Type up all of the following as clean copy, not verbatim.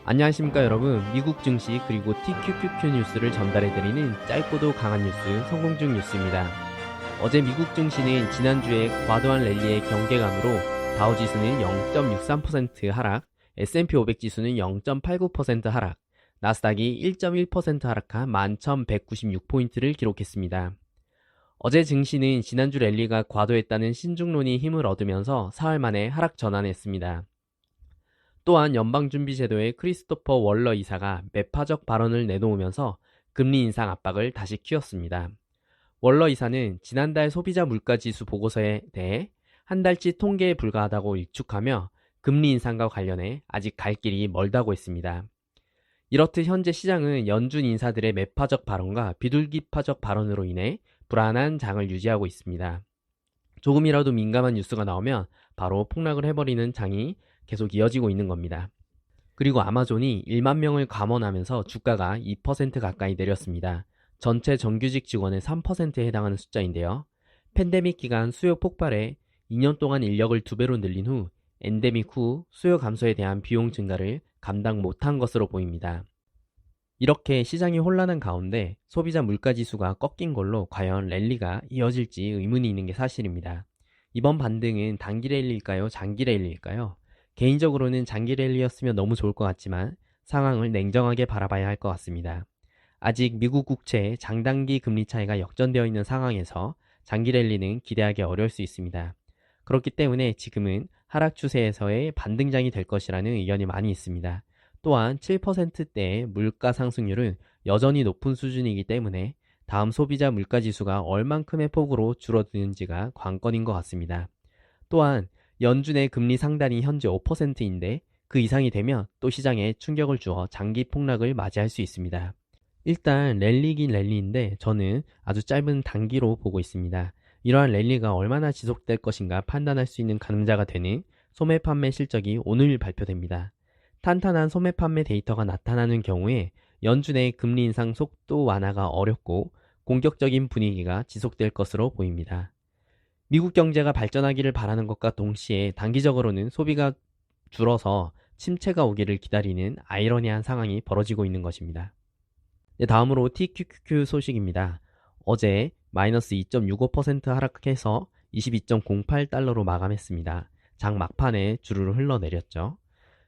안녕하십니까 여러분. 미국 증시 그리고 TQQQ 뉴스를 전달해드리는 짧고도 강한 뉴스 성공중 뉴스입니다. 어제 미국 증시는 지난주에 과도한 랠리의 경계감으로 다우지수는 0.63% 하락, S&P 500 지수는 0.89% 하락, 나스닥이 1.1% 하락한 11,196포인트를 기록했습니다. 어제 증시는 지난주 랠리가 과도했다는 신중론이 힘을 얻으면서 사흘 만에 하락 전환했습니다. 또한 연방준비제도의 크리스토퍼 월러 이사가 매파적 발언을 내놓으면서 금리 인상 압박을 다시 키웠습니다. 월러 이사는 지난달 소비자 물가지수 보고서에 대해 한 달치 통계에 불과하다고 일축하며 금리 인상과 관련해 아직 갈 길이 멀다고 했습니다. 이렇듯 현재 시장은 연준 인사들의 매파적 발언과 비둘기파적 발언으로 인해 불안한 장을 유지하고 있습니다. 조금이라도 민감한 뉴스가 나오면 바로 폭락을 해버리는 장이 계속 이어지고 있는 겁니다. 그리고 아마존이 1만 명을 감원하면서 주가가 2% 가까이 내렸습니다. 전체 정규직 직원의 3%에 해당하는 숫자인데요. 팬데믹 기간 수요 폭발에 2년 동안 인력을 2배로 늘린 후 엔데믹 후 수요 감소에 대한 비용 증가를 감당 못한 것으로 보입니다. 이렇게 시장이 혼란한 가운데 소비자 물가지수가 꺾인 걸로 과연 랠리가 이어질지 의문이 있는 게 사실입니다. 이번 반등은 단기 랠리일까요? 장기 랠리일까요? 개인적으로는 장기 랠리였으면 너무 좋을 것 같지만 상황을 냉정하게 바라봐야 할 것 같습니다. 아직 미국 국채의 장단기 금리 차이가 역전되어 있는 상황에서 장기 랠리는 기대하기 어려울 수 있습니다. 그렇기 때문에 지금은 하락 추세에서의 반등장이 될 것이라는 의견이 많이 있습니다. 또한 7%대의 물가 상승률은 여전히 높은 수준이기 때문에 다음 소비자 물가지수가 얼만큼의 폭으로 줄어드는지가 관건인 것 같습니다. 또한 연준의 금리 상단이 현재 5%인데 그 이상이 되면 또 시장에 충격을 주어 장기 폭락을 맞이할 수 있습니다. 일단 랠리긴 랠리인데 저는 아주 짧은 단기로 보고 있습니다. 이러한 랠리가 얼마나 지속될 것인가 판단할 수 있는 가늠자가 되는 소매 판매 실적이 오늘 발표됩니다. 탄탄한 소매 판매 데이터가 나타나는 경우에 연준의 금리 인상 속도 완화가 어렵고 공격적인 분위기가 지속될 것으로 보입니다. 미국 경제가 발전하기를 바라는 것과 동시에 단기적으로는 소비가 줄어서 침체가 오기를 기다리는 아이러니한 상황이 벌어지고 있는 것입니다. 다음으로 TQQQ 소식입니다. 어제 마이너스 2.65% 하락해서 22.08달러로 마감했습니다. 장 막판에 주르르 흘러내렸죠.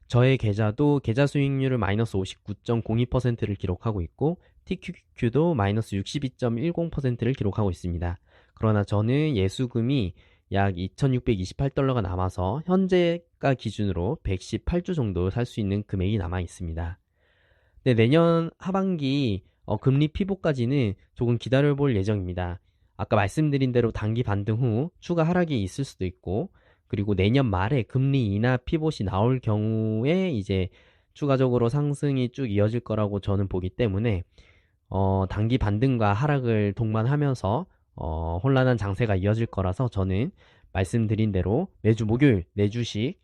저의 계좌도 계좌 수익률을 마이너스 59.02%를 기록하고 있고 TQQQ도 마이너스 62.10%를 기록하고 있습니다. 그러나 저는 예수금이 약 2,628달러가 남아서 현재가 기준으로 118주 정도 살 수 있는 금액이 남아 있습니다. 네, 내년 하반기 금리 피복까지는 조금 기다려볼 예정입니다. 아까 말씀드린 대로 단기 반등 후 추가 하락이 있을 수도 있고 그리고 내년 말에 금리 인하 피봇이 나올 경우에 이제 추가적으로 상승이 쭉 이어질 거라고 저는 보기 때문에 단기 반등과 하락을 동반하면서 혼란한 장세가 이어질 거라서 저는 말씀드린 대로 매주 목요일 4주씩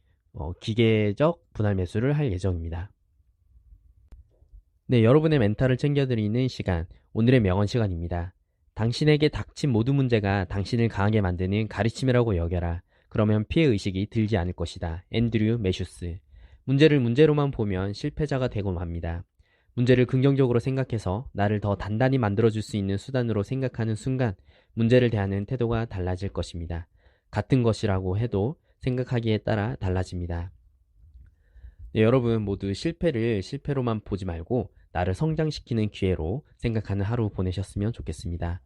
기계적 분할 매수를 할 예정입니다. 네, 여러분의 멘탈을 챙겨드리는 시간, 오늘의 명언 시간입니다. 당신에게 닥친 모든 문제가 당신을 강하게 만드는 가르침이라고 여겨라. 그러면 피해의식이 들지 않을 것이다. 앤드류 매슈스. 문제를 문제로만 보면 실패자가 되고 맙니다. 문제를 긍정적으로 생각해서 나를 더 단단히 만들어줄 수 있는 수단으로 생각하는 순간 문제를 대하는 태도가 달라질 것입니다. 같은 것이라고 해도 생각하기에 따라 달라집니다. 네, 여러분 모두 실패를 실패로만 보지 말고 나를 성장시키는 기회로 생각하는 하루 보내셨으면 좋겠습니다.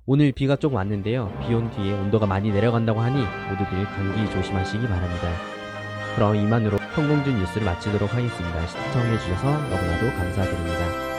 오늘 비가 조금 왔는데요. 비 온 뒤에 온도가 많이 내려간다고 하니 모두들 감기 조심하시기 바랍니다. 그럼 이만으로 성공준 뉴스를 마치도록 하겠습니다. 시청해주셔서 너무나도 감사드립니다.